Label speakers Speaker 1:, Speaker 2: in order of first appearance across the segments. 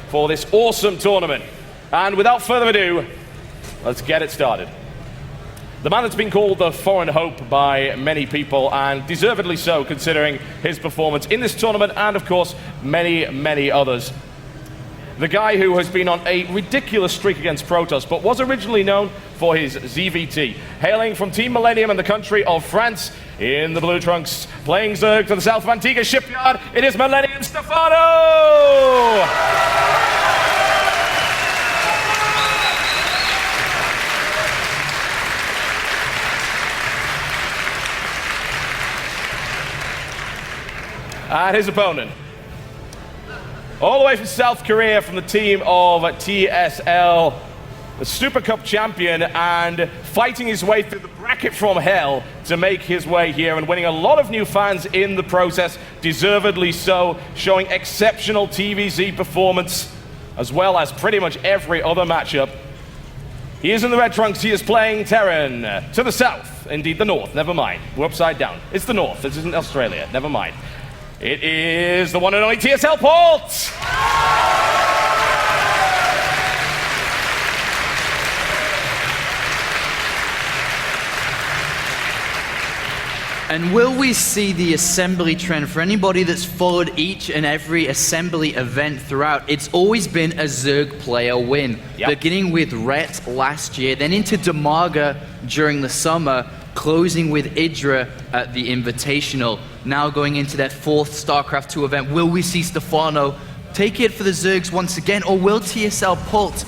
Speaker 1: for this awesome tournament. And without further ado, let's get it started. The man that's been called the foreign hope by many people, and deservedly so considering his performance in this tournament and of course many, many others. The guy who has been on a ridiculous streak against Protoss, but was originally known for his ZVT. Hailing from Team Millennium and the country of France, in the blue trunks, playing Zerg to the south of Antigua shipyard, it is Millennium Stephano! And his opponent, all the way from South Korea, from the team of TSL, the Super Cup champion, and fighting his way through the bracket from hell to make his way here and winning a lot of new fans in the process, deservedly so, showing exceptional TvZ performance, as well as pretty much every other matchup. He is in the red trunks, he is playing Terran to the south, indeed the north, never mind, we're upside down. It's the north, this isn't Australia, never mind. It is the one and only TSL Polt!
Speaker 2: And will we see the assembly trend? For anybody that's followed each and every assembly event throughout, it's always been a Zerg player win. Yep. Beginning with Rhett last year, then into Damaga during the summer, closing with Idra at the Invitational. Now going into their fourth StarCraft 2 event, will we see Stephano take it for the Zergs once again, or will TSL Polt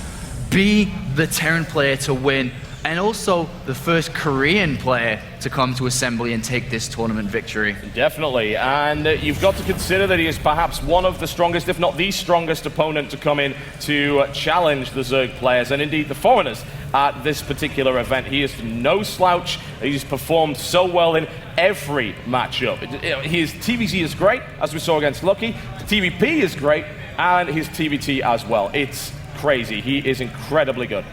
Speaker 2: be the Terran player to win? And also the first Korean player to come to Assembly and take this tournament victory.
Speaker 1: Definitely, and you've got to consider that he is perhaps one of the strongest, if not the strongest opponent to come in to challenge the Zerg players, and indeed the foreigners at this particular event. He is no slouch. He's performed so well in every matchup. His TvZ is great, as we saw against Lucky. TvP is great, and his TvT as well. It's crazy. He is incredibly good.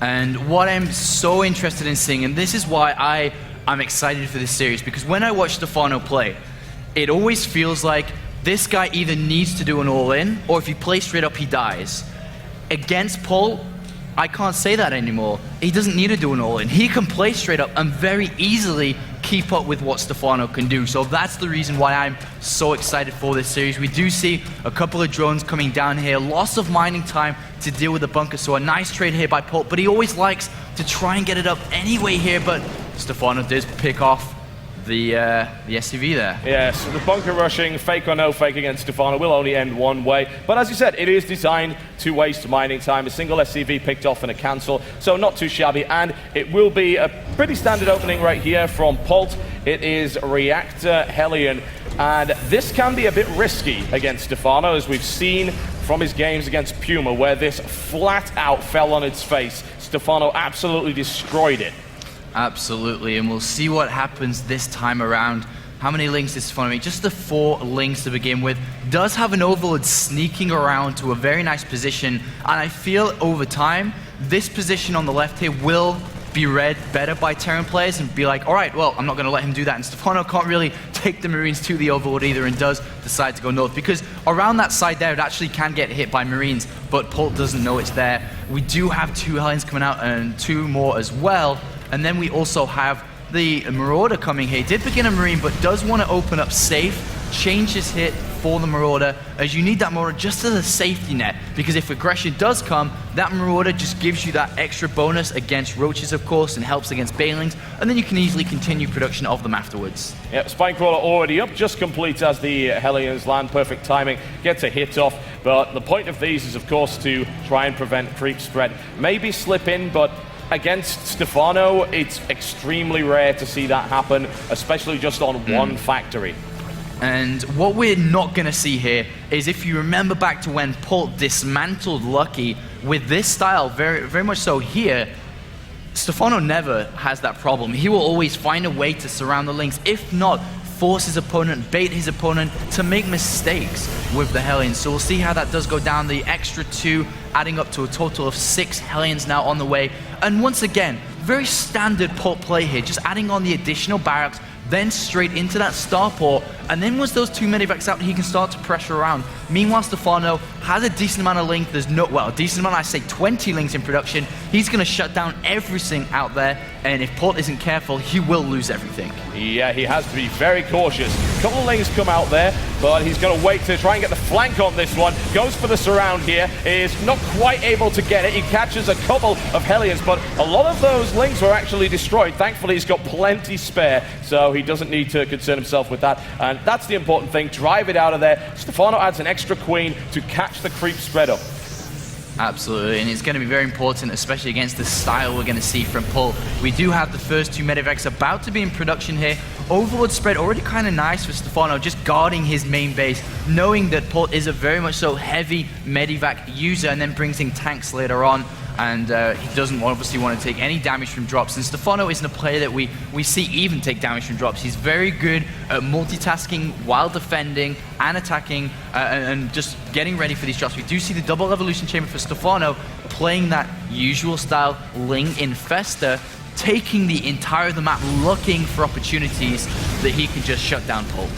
Speaker 2: And what I'm so interested in seeing, and this is why I'm excited for this series, because when I watch Stephano play, it always feels like this guy either needs to do an all-in, or if he plays straight up, he dies. Against Polt, I can't say that anymore. He doesn't need to do an all-in. He can play straight up and very easily keep up with what Stephano can do. So that's the reason why I'm so excited for this series. We do see a couple of drones coming down here, loss of mining time to deal with the bunker, so a nice trade here by Polt, but he always likes to try and get it up anyway here, but Stephano does pick off the SCV there.
Speaker 1: Yes, the bunker rushing, fake or no fake against Stephano, will only end one way. But as you said, it is designed to waste mining time. A single SCV picked off and a cancel, so not too shabby. And it will be a pretty standard opening right here from Polt. It is Reactor Hellion. And this can be a bit risky against Stephano, as we've seen from his games against Puma, where this flat out fell on its face. Stephano absolutely destroyed it.
Speaker 2: Absolutely, and we'll see what happens this time around. How many links does Stephano make? Just the 4 links to begin with. Does have an Overlord sneaking around to a very nice position, and I feel over time, this position on the left here will be read better by Terran players and be like, all right, well, I'm not going to let him do that. And Stephano can't really take the Marines to the Overlord either, and does decide to go north, because around that side there, it actually can get hit by Marines, but Polt doesn't know it's there. We do have 2 Hellions coming out and 2 more as well. And then we also have the Marauder coming here. Did begin a Marine, but does want to open up safe, change his hit for the Marauder, as you need that Marauder just as a safety net, because if aggression does come, that Marauder just gives you that extra bonus against roaches, of course, and helps against banelings, and then you can easily continue production of them afterwards.
Speaker 1: Yep, Spinecrawler already up, just complete as the Hellions land. Perfect timing, gets a hit off, but the point of these is, of course, to try and prevent creep spread. Maybe slip in, but against Stephano, it's extremely rare to see that happen, especially just on one factory.
Speaker 2: And what we're not going to see here is, if you remember back to when Polt dismantled Lucky with this style, very, very much so here, Stephano never has that problem. He will always find a way to surround the links, if not force his opponent, bait his opponent to make mistakes with the Hellions. So we'll see how that does go down. The extra 2 adding up to a total of 6 Hellions now on the way. And once again, very standard Polt play here, just adding on the additional barracks, then straight into that starport, and then once those 2 medivacs out, he can start to pressure around. Meanwhile, Stephano has a decent amount of link. There's no, well, a decent amount, I say 20 links in production. He's going to shut down everything out there, and if Polt isn't careful, he will lose everything.
Speaker 1: Yeah, he has to be very cautious. A couple of links come out there, but he's going to wait to try and get the flank on this one. Goes for the surround here, is not quite able to get it. He catches a couple of Hellions, but a lot of those links were actually destroyed. Thankfully, he's got plenty spare, so he doesn't need to concern himself with that. And that's the important thing, drive it out of there. Stephano adds an extra queen to catch the creep spread up.
Speaker 2: Absolutely, and it's going to be very important, especially against the style we're going to see from Polt. We do have the first 2 medivacs about to be in production here. Overlord spread already kind of nice for Stephano, just guarding his main base, knowing that Polt is a very much so heavy medivac user and then brings in tanks later on. And he doesn't obviously want to take any damage from drops. And Stephano isn't a player that we see even take damage from drops. He's very good at multitasking while defending and attacking and just getting ready for these drops. We do see the double evolution chamber for Stephano playing that usual style Ling Infester, taking the entire of the map, looking for opportunities that he can just shut down Polt.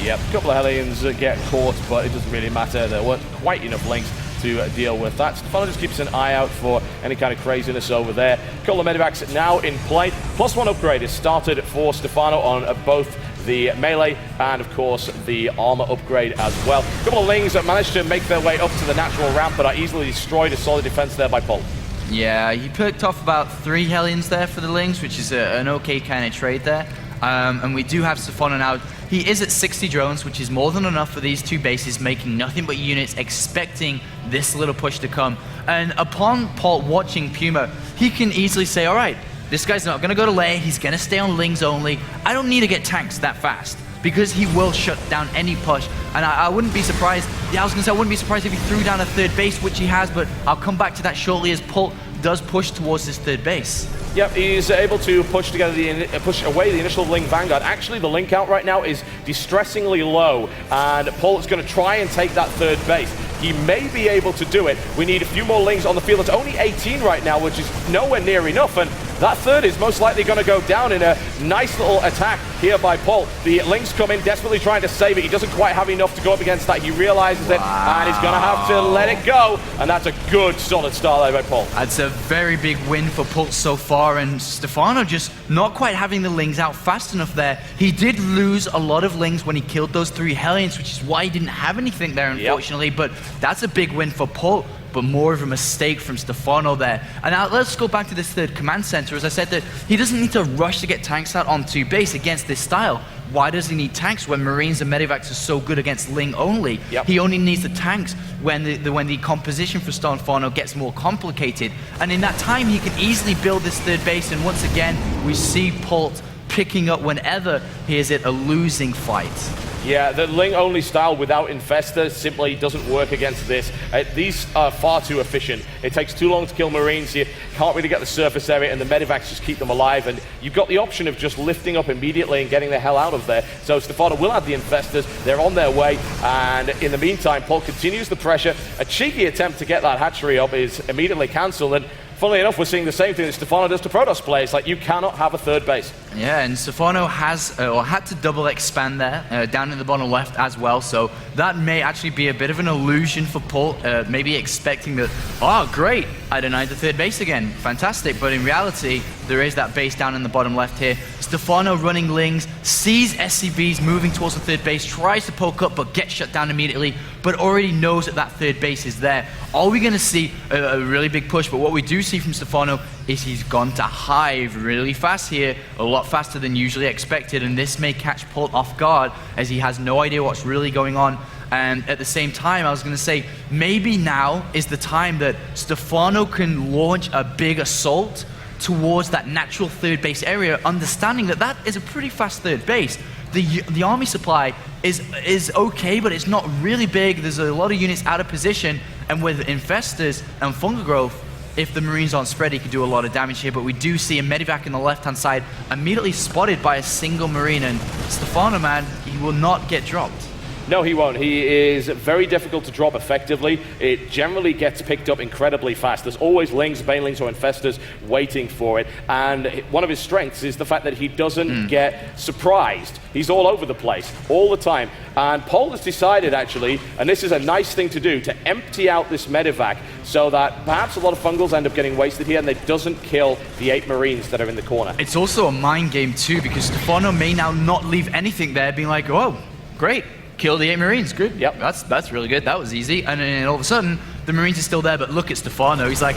Speaker 1: Yep, a couple of Hellions get caught, but it doesn't really matter. There weren't quite enough links to deal with that. Stephano just keeps an eye out for any kind of craziness over there. A couple of medivacs now in play. +1 upgrade is started for Stephano on both the melee and, of course, the armor upgrade as well. A couple of Lings that managed to make their way up to the natural ramp, but are easily destroyed. A solid defense there by Polt.
Speaker 2: Yeah, he picked off about 3 Hellions there for the Lings, which is an okay kind of trade there. And we do have Stephano now. He is at 60 drones, which is more than enough for these 2 bases, making nothing but units, expecting this little push to come. And upon Polt watching Puma, he can easily say, all right, this guy's not going to go to lair, he's going to stay on Lings only. I don't need to get tanks that fast, because he will shut down any push. And I wouldn't be surprised, I was going to say, I wouldn't be surprised if he threw down a 3rd base, which he has, but I'll come back to that shortly as Polt does push towards this 3rd base.
Speaker 1: Yep, he's able to push away the initial Ling Vanguard. Actually, the Ling count right now is distressingly low, and Polt's going to try and take that 3rd base. He may be able to do it. We need a few more Lings on the field. It's only 18 right now, which is nowhere near enough, and that 3rd is most likely going to go down in a nice little attack here by Polt. The Lings come in desperately trying to save it. He doesn't quite have enough to go up against that. He realizes it, and he's going to have to let it go, and that's a good, solid start there by Polt.
Speaker 2: That's a very big win for Polt so far, and Stephano just not quite having the Lings out fast enough there. He did lose a lot of Lings when he killed those 3 Hellions, which is why he didn't have anything there, unfortunately, but that's a big win for Polt, but more of a mistake from Stephano there. And now let's go back to this 3rd command center. As I said, that he doesn't need to rush to get tanks out onto base against this style. Why does he need tanks when Marines and Medivacs are so good against Ling only? He only needs the tanks when the composition for Stephano gets more complicated. And in that time, he can easily build this 3rd base. And once again, we see Polt picking up whenever he is at a losing fight.
Speaker 1: Yeah, the Ling-only style without Infester simply doesn't work against this. These are far too efficient. It takes too long to kill Marines. You can't really get the surface area, and the Medivacs just keep them alive. And you've got the option of just lifting up immediately and getting the hell out of there. So Stephano will have the Infestors. They're on their way. And in the meantime, Polt continues the pressure. A cheeky attempt to get that hatchery up is immediately cancelled. And funnily enough, we're seeing the same thing that Stephano does to Protoss players. Like, you cannot have a 3rd base.
Speaker 2: Yeah, and Stephano has, or had to double expand there, down in the bottom left as well, so that may actually be a bit of an illusion for Polt, maybe expecting that, oh great, I denied the 3rd base again, fantastic, but in reality, there is that base down in the bottom left here. Stephano running Lings, sees SCVs moving towards the 3rd base, tries to poke up, but gets shut down immediately, but already knows that that 3rd base is there. Are we going to see a really big push? But what we do see from Stephano is he's gone to Hive really fast here, a lot faster than usually expected, and this may catch Polt off guard as he has no idea what's really going on. And at the same time, I was going to say, maybe now is the time that Stephano can launch a big assault towards that natural 3rd base area, understanding that that is a pretty fast 3rd base. The army supply is okay, but it's not really big. There's a lot of units out of position, and with Infestors and Fungal Growth, if the Marines aren't spread, he could do a lot of damage here. But we do see a Medivac in the left-hand side immediately spotted by a single Marine, and Stephano, man, he will not get dropped.
Speaker 1: No, he won't. He is very difficult to drop effectively. It generally gets picked up incredibly fast. There's always Lings, Banelings, or Infestors waiting for it. And one of his strengths is the fact that he doesn't get surprised. He's all over the place, all the time. And Polt has decided, actually, and this is a nice thing to do, to empty out this medevac so that perhaps a lot of fungals end up getting wasted here and they doesn't kill the 8 Marines that are in the corner.
Speaker 2: It's also a mind game, too, because Stephano may now not leave anything there, being like, oh, great. Kill the 8 Marines, good.
Speaker 1: Yep.
Speaker 2: That's really good. That was easy. And then all of a sudden, the Marines are still there, but look at Stephano. He's like,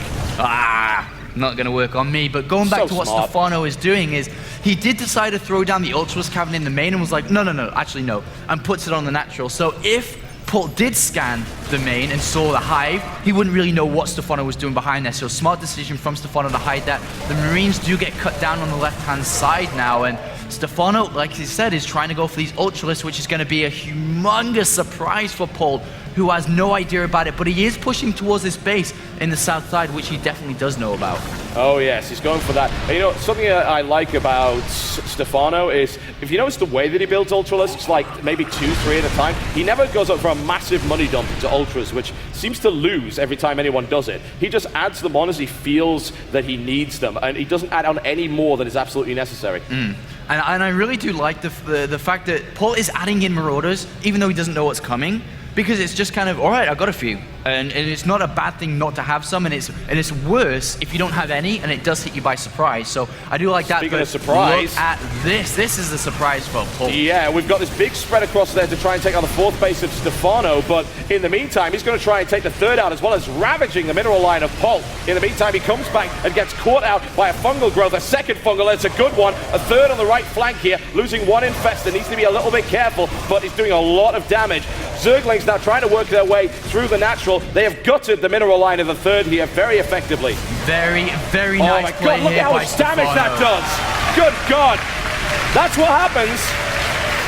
Speaker 2: not going to work on me. But going back to what Stephano is doing is, he did decide to throw down the Ultralis Cavern in the main and was like, no, actually no, and puts it on the natural. So if Polt did scan the main and saw the hive, he wouldn't really know what Stephano was doing behind there. So smart decision from Stephano to hide that. The Marines do get cut down on the left-hand side now, and Stephano, like he said, is trying to go for these Ultralists, which is going to be a humongous surprise for Polt, who has no idea about it, but he is pushing towards this base in the south side, which he definitely does know about. Oh
Speaker 1: yes, he's going for that. And you know, something I like about Stephano is, if you notice the way that he builds Ultralisks, like maybe 2, 3 at a time, he never goes up for a massive money dump into Ultras, which seems to lose every time anyone does it. He just adds them on as he feels that he needs them, and he doesn't add on any more than is absolutely necessary.
Speaker 2: And I really do like the fact that Polt is adding in Marauders, even though he doesn't know what's coming, because it's just kind of, all right, I've got a few. And it's not a bad thing not to have some, and it's worse if you don't have any, and it does hit you by surprise. So I do like that.
Speaker 1: Speaking of surprise,
Speaker 2: look at this. This is the surprise for Polt.
Speaker 1: Yeah, we've got this big spread across there to try and take on the 4th base of Stephano, but in the meantime, he's going to try and take the 3rd out, as well as ravaging the mineral line of Polt. In the meantime, he comes back and gets caught out by a fungal growth, a 2nd fungal, it's a good one, a 3rd on the right flank here, losing 1 infestor, needs to be a little bit careful, but he's doing a lot of damage. Zerglings now trying to work their way through the natural. They have gutted the mineral line of the 3rd here very effectively.
Speaker 2: Very, very nice.
Speaker 1: Oh my God, look at how much damage that does. Good God. That's what happens.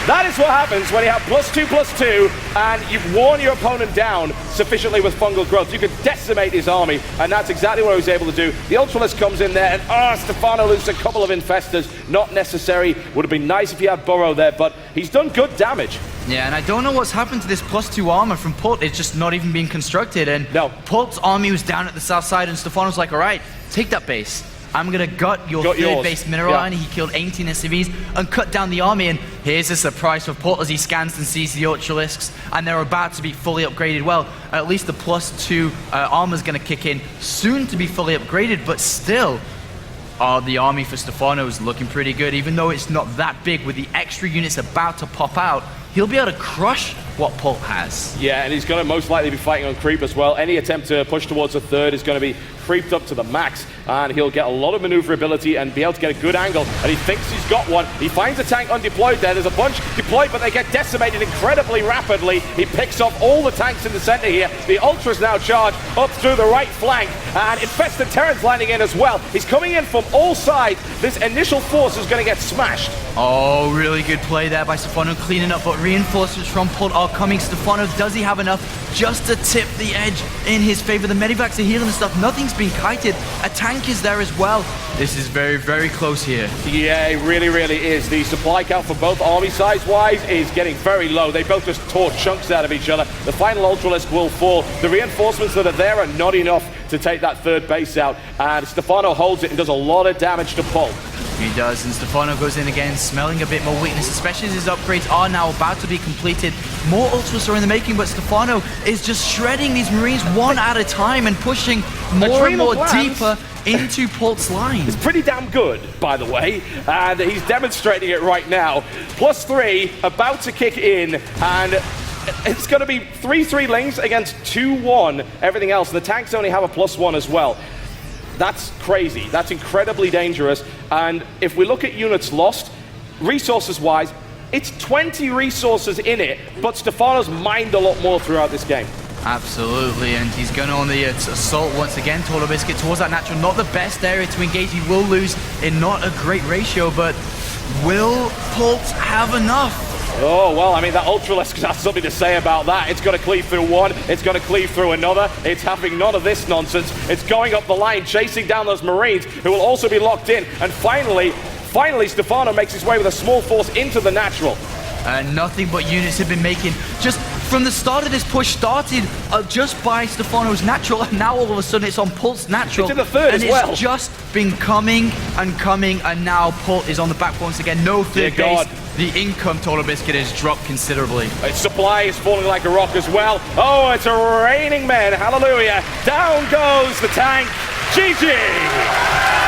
Speaker 1: That is what happens when you have +2/+2 and you've worn your opponent down sufficiently with fungal growth. You could decimate his army, and that's exactly what he was able to do. The Ultralist comes in there, and Stephano loses a couple of infestors. Not necessary. Would have been nice if he had Burrow there, but he's done good damage.
Speaker 2: Yeah, and I don't know what's happened to this +2 armor from Polt. It's just not even being constructed. And
Speaker 1: no.
Speaker 2: Polt's army was down at the south side, and Stephano's like, all right, take that base. I'm going to gut your 3rd base mineral line. He killed 18 SCVs and cut down the army. And here's a surprise for Polt as he scans and sees the Ultralisks. And they're about to be fully upgraded. Well, at least the +2 armor's going to kick in, soon to be fully upgraded. But still, the army for Stephano is looking pretty good. Even though it's not that big, with the extra units about to pop out, he'll be able to crush what Polt has.
Speaker 1: Yeah, and he's going to most likely be fighting on creep as well. Any attempt to push towards the 3rd is going to be creeped up to the max, and he'll get a lot of maneuverability and be able to get a good angle, and he thinks he's got one. He finds a tank undeployed there. There's a bunch deployed, but they get decimated incredibly rapidly. He picks off all the tanks in the center here. The Ultras now charge up through the right flank, and Infested Terrans landing in as well. He's coming in from all sides. This initial force is going to get smashed.
Speaker 2: Oh, really good play there by Stephano, cleaning up, but reinforcements from Polt are coming. Stephano, does he have enough just to tip the edge in his favor? The medivacs are healing and stuff. Nothing's been kited. A tank is there as well. This is very, very close here.
Speaker 1: Yeah, it really, really is. The supply count for both army size-wise is getting very low. They both just tore chunks out of each other. The final Ultralisk will fall. The reinforcements that are there are not enough to take that 3rd base out. And Stephano holds it and does a lot of damage to Polt.
Speaker 2: He does, and Stephano goes in again, smelling a bit more weakness, especially as his upgrades are now about to be completed. More Ultras are in the making, but Stephano is just shredding these Marines one at a time and pushing more and more deeper into Polt's line.
Speaker 1: It's pretty damn good, by the way, and he's demonstrating it right now. +3, about to kick in, and it's going to be 3/3 Lings against 2/1 everything else. The tanks only have a +1 as well. That's crazy. That's incredibly dangerous. And if we look at units lost, resources-wise, it's 20 resources in it, but Stephano's mined a lot more throughout this game.
Speaker 2: Absolutely, and he's going on the assault once again. Total Biscuit towards that natural. Not the best area to engage. He will lose in not a great ratio, but will Polt have enough?
Speaker 1: Oh, well, I mean, that Ultralisk has something to say about that. It's going to cleave through one. It's going to cleave through another. It's having none of this nonsense. It's going up the line, chasing down those Marines, who will also be locked in. And finally, Stephano makes his way with a small force into the natural.
Speaker 2: Nothing but units have been making. Just from the start of this push started just by Stephano's natural, and now all of a sudden it's on Polt's natural.
Speaker 1: It's in the third
Speaker 2: and
Speaker 1: as well.
Speaker 2: It's just been coming and coming, and now Polt is on the back once again. No third base. The income Total Biscuit has dropped considerably.
Speaker 1: Its supply is falling like a rock as well. Oh, it's raining men. Hallelujah. Down goes the tank. GG.